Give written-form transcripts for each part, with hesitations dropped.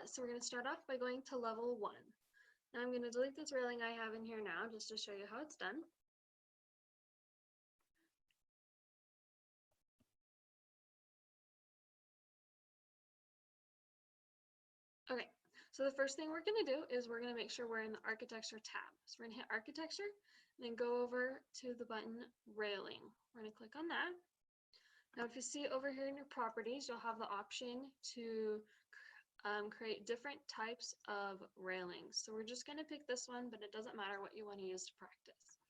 that. So we're going to start off by going to level 1. Now I'm going to delete this railing I have in here now just to show you how it's done. Okay, so the first thing we're going to do is we're going to make sure we're in the architecture tab. So we're going to hit architecture and then go over to the button railing. We're going to click on that. Now if you see over here in your properties, you'll have the option to create different types of railings. So we're just going to pick this one, but it doesn't matter what you want to use to practice.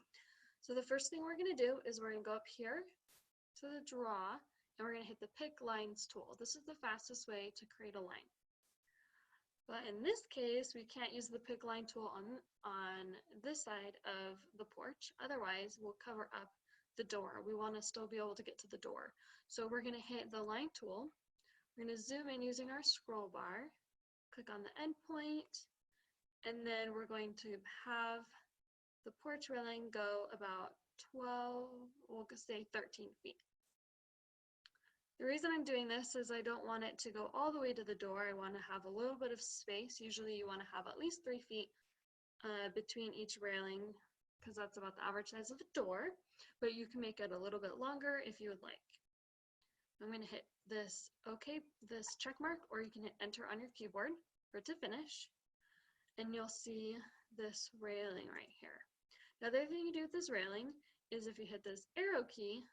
So the first thing we're going to do is we're going to go up here to the draw and we're going to hit the pick lines tool. This is the fastest way to create a line. But in this case, we can't use the pick line tool on this side of the porch. Otherwise, we'll cover up the door. We want to still be able to get to the door. So we're going to hit the line tool. We're going to zoom in using our scroll bar, click on the endpoint, and then we're going to have the porch railing go about 12, we'll say 13 feet. The reason I'm doing this is I don't want it to go all the way to the door. I want to have a little bit of space. Usually you want to have at least 3 feet between each railing because that's about the average size of a door, but you can make it a little bit longer if you would like. I'm going to hit this this check mark, or you can hit enter on your keyboard for it to finish, and you'll see this railing right here. The other thing you do with this railing is if you hit this arrow key,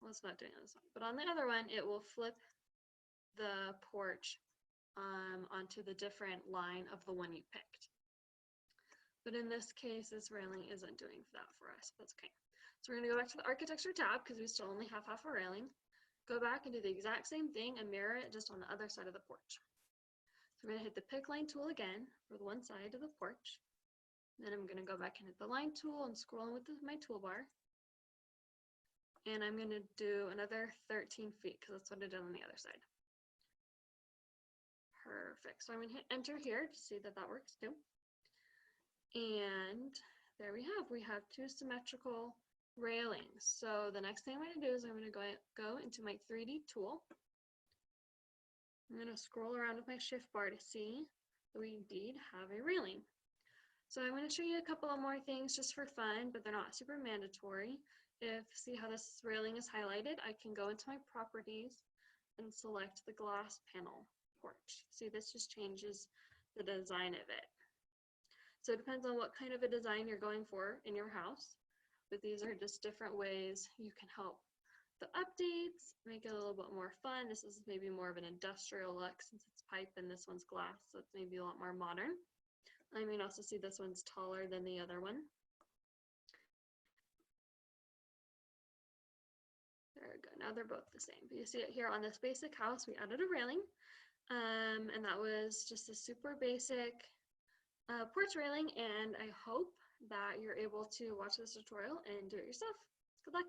well, it's not doing this one, but on the other one, it will flip the porch onto the different line of the one you picked. But in this case, this railing isn't doing that for us. That's okay. So we're going to go back to the architecture tab because we still only have half a railing. Go back and do the exact same thing and mirror it just on the other side of the porch. So I'm going to hit the pick line tool again for the one side of the porch. Then I'm going to go back and hit the line tool and scroll with my toolbar. And I'm going to do another 13 feet because that's what I did on the other side. Perfect. So I'm going to hit enter here to see that that works too. And there we have 2 symmetrical railings. So the next thing I'm going to do is I'm going to go into my 3D tool. I'm going to scroll around with my shift bar to see that we indeed have a railing. So I'm going to show you a couple of more things just for fun, but they're not super mandatory. See how this railing is highlighted, I can go into my properties and select the glass panel porch. See, this just changes the design of it. So it depends on what kind of a design you're going for in your house, but these are just different ways you can help the updates, make it a little bit more fun. This is maybe more of an industrial look since it's pipe and this one's glass, so it's maybe a lot more modern. I mean, also see this one's taller than the other one. There we go. Now they're both the same. But you see it here on this basic house, we added a railing, and that was just a super basic porch railing, and I hope that you're able to watch this tutorial and do it yourself. Good luck.